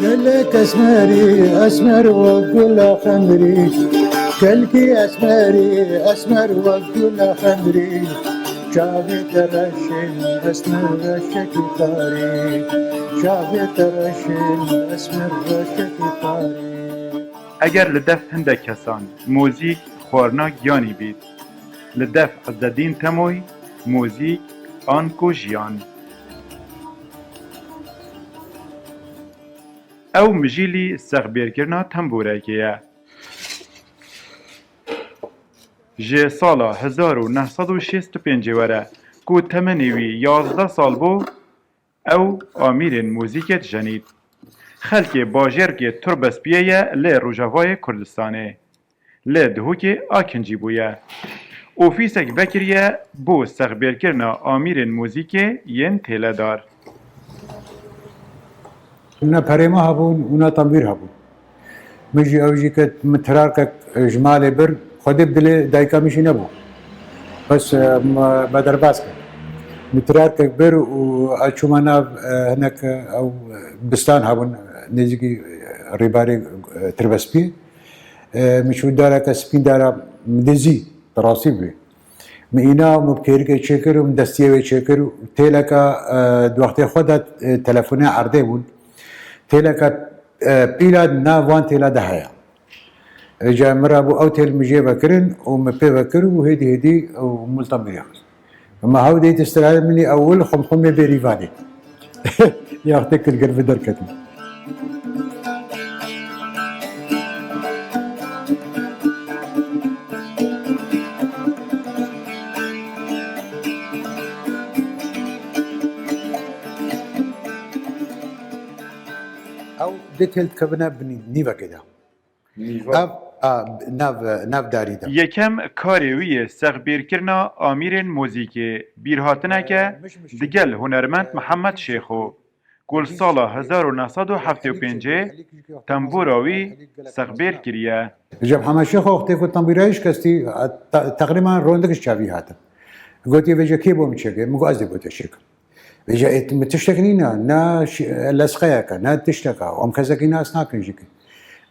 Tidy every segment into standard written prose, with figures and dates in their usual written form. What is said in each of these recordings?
قالك اسمري اسمر وقول خمري كلكي اسمري اسمر وقول خمري شافي ترشين اسمر رشكي طاري شافي ترشين اسمر رشكي طاري اگر لدف هندک کسان موزیک خورنا گیانی بید لدف عزدین تموی موزیک آنکو ژیان او مجیلی سغبیرکرنا تنبورکیه جه سالا 1965 وره کو تمنیوی 11 سال بو او آمیرین موزیکت جنید خلک باجر تربسپیه لی روژاوای کردستانه لی دهوک آکنجی بویه اوفیسک وکریه بو سغبیرکرنا آمیرین موزیک ین تیله دار اونا پریما هبون اونا تنبیر هبون مجي اوجي كت مترارك جمالي بر خدي بدلي دايكا مشي نبو بس بدر باسك مترارك بر واشومانا هناك او بستان هبون نيجي ريباري تربسبي مشو دارك سبين دارا مدزي تراسي بي مينا مبكيرك شكر ومدستيه شكر تيلكا دوقتي خدت تلفوني عرضي بون تيلكا بيلاد نافان تيلا دهايا جا مرابو اوتيل مجي بكرن ومبي بكر وهدي هدي وملطم برياخ اما هاو دي تسترال مني اول خمخمي بريفاني ياختك القرب دركتني او ديتيلد كبنا بني نيفا كده ناف داری ده یکم کاریوی سغبیرکرنا آمیرین موزیکی بیرهاتنه که دیگل هنرمند محمد شیخو گل سالا 1975 تنبوراوی سغبیر کریه جب محمد شيخ وقتی کو تنبیرایش کستی تقریبا روندکش چاوی هاته قلت وجا كيبو متشكل مو قصدي بوتشك وجا متشتكنينا نا لسقياك نا تشتكا وام كزكي ناس ناكنجيك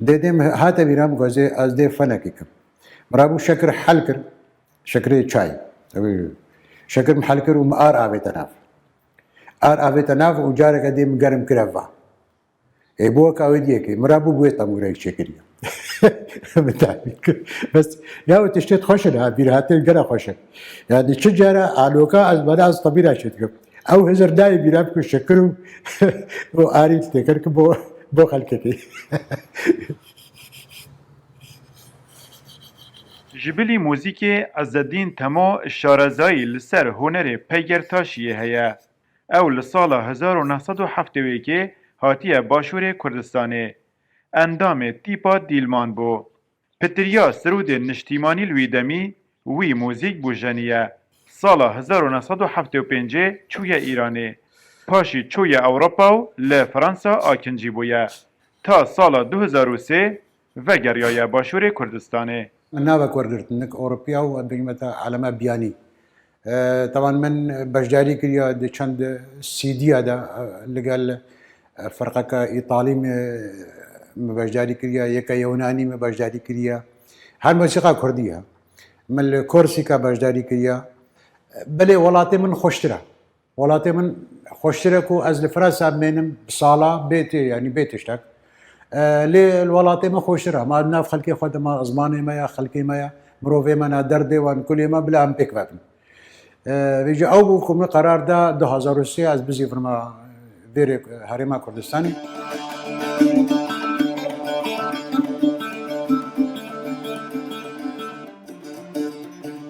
ديدم هاتا بيرام قصدي ازدي فنكيك مرابو شكر حلكر شكر شاي شكر محلكر ومار ابي تناف ار ابي تناف وجارك قديم قرم كرفا بوك اوديك مرابو بويتا موريك شكريا بس يا تشتت خوشنا بيرهاتين قرا خوش يعني شجره علوكا از بدا از طبيعه شتك او هزر داي بيرابكو شكرو واريت تكرك بو خلكتي جبلی موزیک عزدین تما شارزایی لسر هنر پیگرتاشیه هیا او لسالا 1970 که هاتیه باشور کردستانه اندام تیپا دیلمان بو پتریا سرود نشتیمانی لویدمی وی موزیک بو جنیه سالا 1975 چوی ایرانه پاشی چوی اوروپا و لفرانسا آکنجی بویه تا سالا 2003 وگریای باشور کردستانه نابا كوردرتنك اوروبيا وبيمتا علامه بياني طبعا من بجداري كريا دي چند سي دي هذا اللي قال فرقك ايطالي بجداري كريا يكا يوناني بجداري كريا هر موسيقى كرديه من الكورسيكا بجداري كريا بلي ولاتي من خوشترا ولاتي من خوشتركو از الفرنسا منم بصاله بيتي يعني بيتشتك لي الولاطي ما خوشرها ما عندنا في خلقي خد ما ازماني ما خلقي ما مروفي ما دردي وان كل ما بلا ام بيك فاتن بيجي او بكم قرار ده 2003 از بزي فرما بيري هريما كردستاني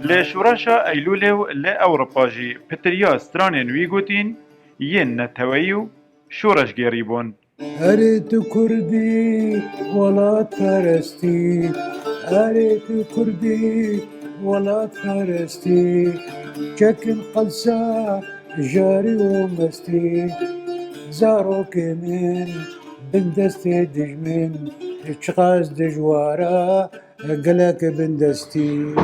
لشوراشا ايلولو لاوروباجي بتريا سترانين ويغوتين ين نتويو شورش قريبون أريت كردي ولا ترستي أريت كردي ولا ترستي شكل قلسا جاري ومستي زاروك من بندستي دجمن شغاز دجوارا قلك بندستي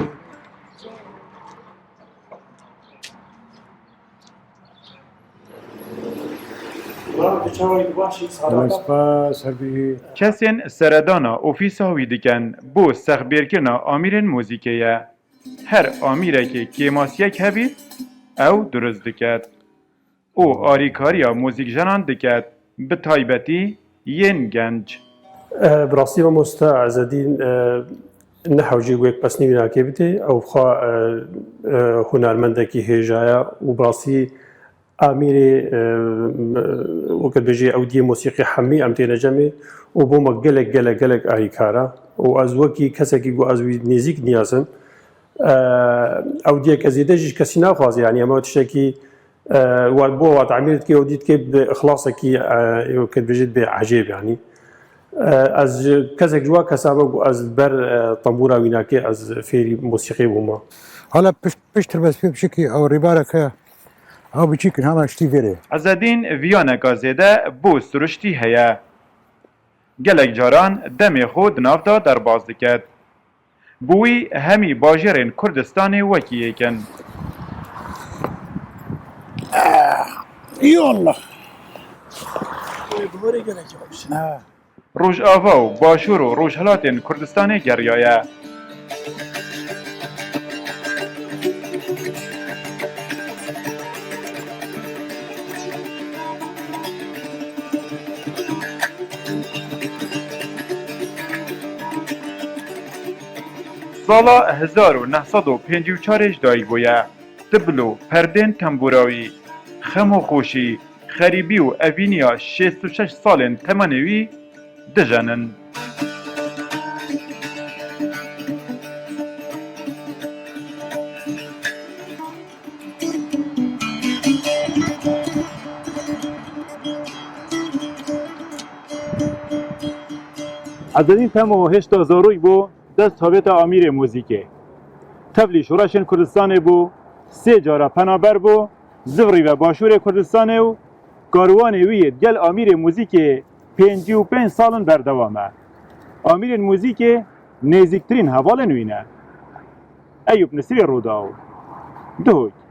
سپاس هربی کسین سردانا اوفیسا وی دکن بو سخبیرکرنا آمیرین موزیکیه. هر آمیره که کیماسیک هبید او درست دکد. او آریکاریا موزیک جنان دکد به تایبتی ین گنج. براستی مامۆستا عەزەدین نەحەوجی وێک پەس نوێناکێ بتێ ئەو بخوا هونەرمەندێکی هێژایە و بڕاستی ئامیرێ وەکت بێژێ ئەو دیە مۆسیقی حەمی ئەم تێنەجەمێ و بۆمە گەلێک ئاریکارە و ئەز وەکی کەسێکی بۆ ئەزوی نێزیک نیازم ئەو دیەکە زیێدەژیش کەسی ناخوازی یانی ئەمە تشتێکی بۆ واتعمیرت کێ و دیت کێ ئەخلاصێکی وەکت بێژێت بێ عەجێب یانی از کەسێک جووا کەسابە بوو ئەس بەر تەمبورا ویناکێ ئەس فێری مۆسیقی بوومە حالا پشتر بەس پێ بشکی ئەو ڕێبارەکە ئەو بچیکن هەمان شتی vêrê عەزەدین ڤیانێکا زێدە بۆ سروشتی هەیە. gelek caran demê xwe di nav da derbas diket. Bi wî hemî bajêrên Kurdistanê wekî yêkin. Yallah. Rojava û Başûr û Rojhilatên Kurdistanê geriyaye. Sala 1954 dayîk bûye. Tiblo, perdên temburawî, xem û xweşî, xerîbî û evîniya 66 salên temenê wî dijenin. عەزەدین تەمۆ هێشتا زۆرۆی بۆ دەست هەبێتە ئامîrê mûzîkê. Tevlî şoreşên Kurdistanê bû, sê cara penaber bû, zivrî ve Başûrê Kurdistanê û karwanê wî yê gel amîrê mûzîkê 55 salin berdewam e. Amîrên mûzîkê nêzîktirîn hevalên wî ne. Eyûb Nisirê Rodaw. Duhok.